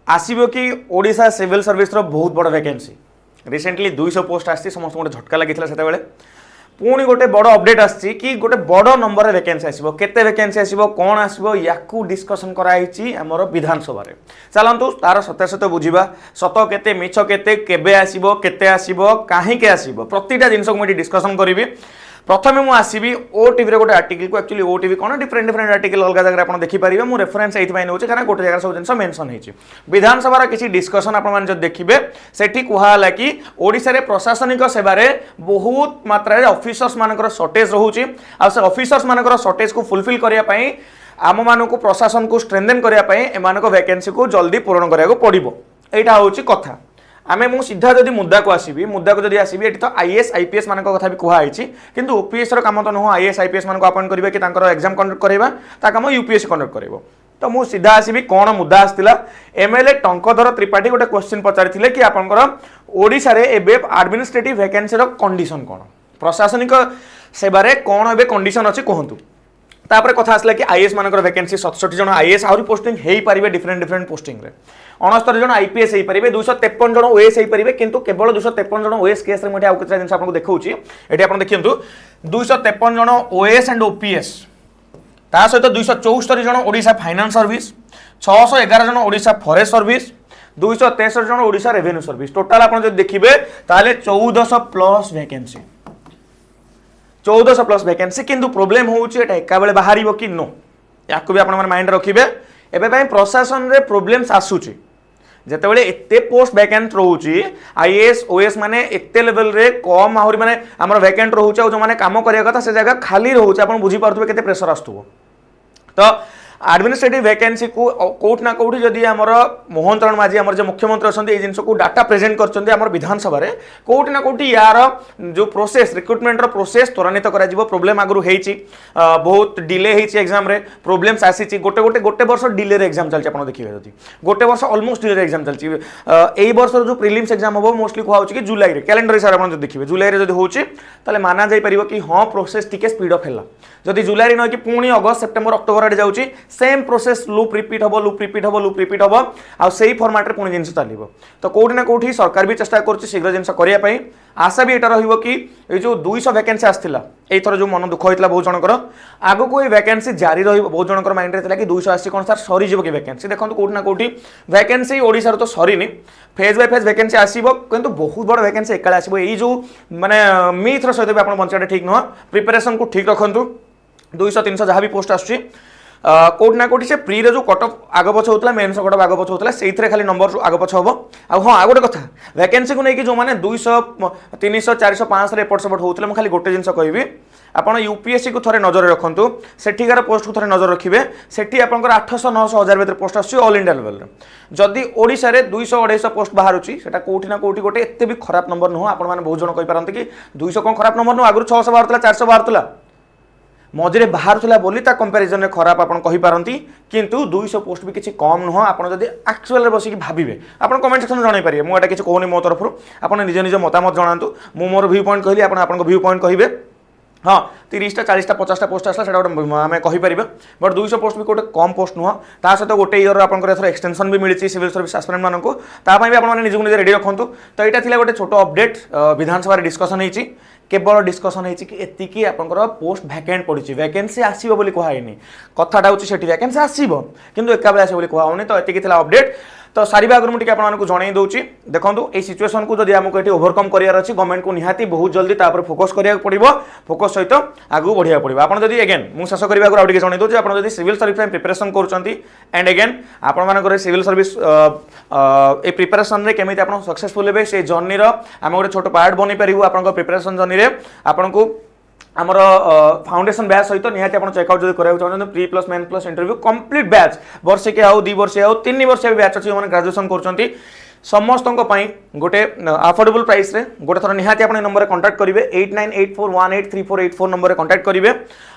आसब कि Odisha civil service रो बहुत बड़ वैकेंसी रिसेंटली 200 पोस्ट आसी समस्त गोटे झटका लगी से पुणी गोटे बड़ अपडेट आसी कि गोटे बड़ नंबर वैकेंसी आसो केते वैकेंसी आसो कौन आसो या डिस्कसन कराई आमर विधानसभा चलतु तार सत्यासत्य बुझा सत केते मिछ केते केबे आसो केते आसो कहीं आसो प्रतिटा जिनस मुझे डिस्कसन करी प्रथम मुझे आसबि ओटीवी गोटे आर्टिकल को एक्चुअली ओटीवी कौन डिफरेंट डिफरेंट आर्टिकल अलग जगह आप देखिपारे मुझे रेफरेन्स ये नौ कारण गोटे जगह सब जिन मेनसन होती विधानसभा किसी डिस्कसन आप देखिए सेठी कहला कि ओडिशा रे प्रशासनिक सेवार बहुत मात्रा ऑफिसर्स मानकर शॉर्टेज रोचे ऑफिसर्स मानकर शॉर्टेज को फुलफिल करने आम मानक प्रशासन को स्ट्रेंथेन करने वैकेंसी को जल्दी पूरण करा पड़ो यहाँ हूँ कथा आमे मु सीधा जदि मुद्दा को आसबि मुद्दा को जदि आसबि एठी तो आईएएस आईपीएस मानक कथा भी कहुई किंतु ओपीएस रो काम तो नुह आईएएस आईपीएस मानक अपॉइंट करिवे कि तांकर एग्जाम कंडक्ट करबा ता काम यूपीएससी कंडक्ट करबो तो मु सीधा आसबि कोन मुद्दा आस्तिला एमएलए टंकधर त्रिपाठी गोटे क्वेश्चन पचारिथिले कि आपनकर ओडिसा रे एबे एडमिनिस्ट्रेटिव वैकेंसी रो कंडीशन कोन प्रशासनिक सेवा रे कोन एबे कंडीशन अछि कहंतु तापर कथा आसला कि आईएएस मानकर वैकेंसी 67 जन आईएएस आउरी पोस्टिंग हेई पारिबे डिफरेंट डिफरेंट पोस्टिंग रे 69 जन आईपीएस हेई पारिबे 253 जन ओएस हेई पारिबे किंतु केवल 253 जन ओएस केस रे मटे आउ केतरा जिंस आपन देखौची एठी आपन देखियंतु 253 जन ओएस एंड ओपीएस ता सहित 274 जन ओडिशा फाइनेंस सर्विस 611 जन ओडिशा फॉरेस्ट सर्विस 263 जन ओडिशा रेवेन्यू सर्विस टोटल आपन जदि देखिबे ताले 1400 प्लस वैकेंसी 1400 प्लस वैकेंसी किंतु प्रॉब्लम होउची एटा एका बेले बाहरिबो कि नो याको भी आपण मन माइंड रखिबे एबे पय प्रशासन रे प्रॉब्लम्स आसुची जेतेबेले एते पोस्ट वैकेंट रहउची आईएएस ओएस माने एते लेवल रे कम आहुरी माने हमर वैकेंट रहउची जो माने काम करिया कथा से जगह खाली रहउची आपण बुझी पारथबे केते प्रेशर आस्तुबो तो एडमिनिस्ट्रेटिव वैकेंसी को कोट ना कोठी जदि हमर मोहन चरण माझी हमर जे मुख्यमंत्री अछंती ए जिंस को डाटा प्रेजेंट करछंती हमर विधानसभा रे कोठी ना कोठी यार जो प्रोसेस रिक्रुटमेंट रो प्रोसेस त्वरान्वित करा जिवो प्रॉब्लम आगरु हेची बहुत डिले हेची एग्जाम रे प्रॉब्लम्स आसीची गोटे वर्ष डिले रे एग्जाम चलची आपण देखिबे जदि गोटे वर्ष ऑलमोस्ट डिले रे एग्जाम चलची एई वर्ष जो प्रीलिम्स एग्जाम होबो मोस्टली को होउची कि जुलाई रे कैलेंडर हिसाब आपण देखिबे जुलाई रे जदि होउची ताले माना जाई परिबो कि हां प्रोसेस टिके स्पीड अप हैला जदि जुलाई रे न कि पुणी अगस्त सेप्टेम्बर अक्टोबर रे जाउची सेम प्रोसेस लूप रिपीट हम लूप रिपीट हम लूप रिपीट हम आ सही फॉर्मेट रे पुणी जिनस चलिबो तो कोठी ना कोठी सरकार भी चेष्टा करछि शीघ्र जिनस करिया पई आशा भी एटा रहिबो कि ए जो 200 वैकेंसी आस्थिला एई थरो जो मन दुख होइतला बहुत जनकर आगो को ए वैकेंसी जारी रहिबो बहुत जनकर माइंड रे थिला कि 280 कोन सर सरी जिवो कि वैकेंसी देखंतु कोठी ना कोठी वैकेंसी ओडिसा रो तो सरीनी फेज बाय फेज वैकेंसी आसीबो किंतु बहुत बड़ वैकेंसी एकाले आसीबो एई जो माने मिथ रो सहित आपण बंचाडे ठीक न प्रिपरेशन को ठीक रखंतु 200 300 जहाँ भी पोस्ट आसुची कोट ना कोटी से प्री रे जो कट ऑफ आग पछ होतला मेंस कट ऑफ आग पछ होतला सेइथरे खाली नंबर आग पछ होबो आ हां आ गोटे कथा वैकेंसी को नै कि जो माने 200 300 400 500 रे एपट सपट होतला म खाली गोटे जिंस कहबी आपण यूपीएससी को थरे नजर रखंतु सेठीकार पोस्ट को थरे नजर रखिबे सेठी आपनकर 800 900 हजार भीतर पोस्ट आसुची ऑल इंडिया लेवल रे जदी ओडिसा रे 200 250 पोस्ट बाहरुची सेटा कोठी ना कोठी गोटे एते भी खराब नंबर न हो आपण माने बहुत जण कहि पारंती कि 200 कोन खराब नंबर न आगु 600 बाहरतला 400 बाहरतला मझे बाहर बोली कंपेरिजन खराब आप कहींपारती किंतु 200 पोस्ट भी किसी कम नुह आप एक्चुअल बसिक भावे आप कमेंट सेक्शन जन पारे मुझे किसी कहूनी मो तरफ आप निज निज मतामत जनातु मु मोर व्यू पॉइंट कहली आप व्यू पॉइंट कहे हाँ 30टा 40टा 50टा पोस्ट आसला से आम कहीपर बट 200 पोस्ट भी गोटे कम पोस्ट नुह ता सहित गोटे इयर आपंकर एक्सटेंशन भी मिली सिविल सर्विस एस्पिरेंट मानक भी आप निजक निजे रेडी रखु तो यहाँ थी गोटे छोट अपडेट विधानसभा डिस्कसन होती केवल डिस्कसन होती कि एतिकी आपंकर पोस्ट वैकेंट पड़ी वैकेंसी आसो बोली कहनी कथाटा हूँ से वैकेंसी आसो किंतु एका बेले आसो कहूनी तो ये अपडेट तो सारिबा आगु मुझे आपको जन दूसरी देखो ये सिचुएसन को जब आमको ये ओवरकम करार अच्छी गवर्नमेंट को निहाती बहुत जल्दी फोकस करा पड़ो फोकस सहित आगू बढ़िया पड़ो आपड़ जब एगेन मुझे शेष करने आगे जन दूसरी आप सिविल सर्विस प्रिपरेशन करुँच एंड एगेन आप सिविल सर्विस ए प्रिपरेशन में केमी आप सक्सेसफुल हे से जर्नी आम गोटे छोट पार्ट बनी पारू आप प्रिपरेशन जर्नी में आपको आमर फाउंडेशन बैच सहित निहाती आप चेकआउट जब कराया चाहते pre plus main plus interview complete batch वर्षे के आउ 2 वर्ष आउ 3 वर्ष बैच अच्छी जो ग्रेजुएशन कर समस्त गोटे अफोर्डेबल प्राइस रे गोटे थर निहाती आप नंबर कांटेक्ट करेंगे 8984183484 नंबर कांटेक्ट करेंगे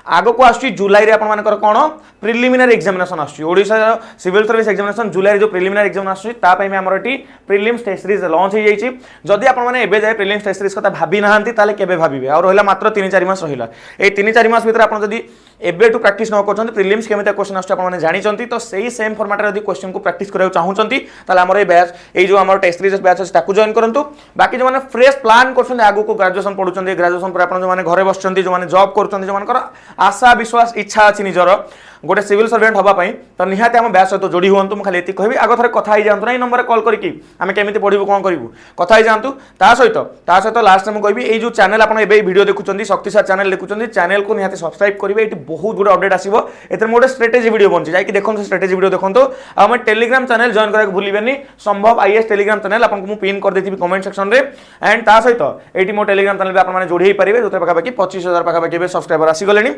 आग को आसुची जुलाई रे कौन प्रिलिमिनरी एग्जामिनेशन आसुची सिविल सर्विस एग्जामिनेशन जुलाई जो प्रिलिमिनरी एग्जाम आसुची आमर ये प्रिलिम्स टेस्ट सीरीज लॉन्च हो जाइए जदि आपने जाए प्रिलिम्स टेस्ट सीरीज कथा भाभी ना केबे भाविबे और रहा मात्र 3-4 मास रहा ये 3-4 मास भीतर आप जदि एबेटू प्रैक्टिस न करछन्ती प्रीलिम्स केमिता क्वेश्चन आछे आपण माने जानिचंती तो सही सेम फॉर्मेट रे यदि क्वेश्चन को प्रैक्टिस करबा चाहूचंती ताले हमर ए बैच ए जो हमर टेस्ट सीरीज बैच अछि ताकू जॉइन करंतु बाकी जो माने फ्रेश प्लान करछन्ती आगु को ग्रेजुएशन पढुचंती ग्रेजुएशन पर आपण जो माने घरे बसचंती जो माने जॉब करछन्ती जो मानकर आशा विश्वास इच्छा अछि निजर गोटे सिविल सर्वेंट हवा पाई तो निहाते हम बैच सहित जोड़ी हुंतु खाली एति कहबी आगो थरे कथा ही जानतु नै नंबर कॉल करिकि आमे केमिति पढिबु कोन करिवु कथा ही जानतु ता सहित लास्ट टाइम कहबी ए जो चैनल आपण एबे वीडियो देखुचंती शक्तिशार चैनल देखुचंती चैनल को निहाते सब्सक्राइब करिवे एति बहुत गुड अपडेट आसीबो एतर मोटे स्ट्रेटेजी वीडियो बनछि जाई कि देखन स्ट्रेटेजी वीडियो देखंतो आ हम टेलीग्राम चैनल जॉइन करा भूलिबेनी संभव आईएएस टेलीग्राम चैनल आपन को मु पिन कर देथिबी कमेंट सेक्शन रे एंड ता सहित एटी मो टेलीग्राम चैनल पे आपण माने जोड़ी हे परिबे जोते पका बाकी 25000 पका बाकी सब्सक्राइबर आसी गलेनी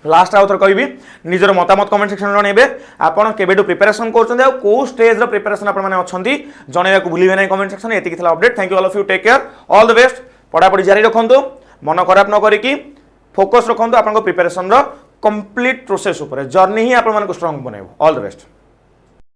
लास्ट आउ थर कहबी निजर मतामत कमेंट सेक्शन रे जणेबे आपण केबेडू प्रिपरेशन करछन्ते आ को स्टेज रो प्रिपरेशन आपण माने अछन्ती जणेबा को भूलिबे नै कमेंट सेक्शन एति किथला update thank you all of you take care all the best पढा पढी जारी रखंतु मन खराब न करिकि फोकस रखंतु आपण को प्रिपरेशन रो कंप्लीट प्रोसेस ऊपर जर्नी ही आपण माने को स्ट्रांग बनाइबो ऑल द बेस्ट।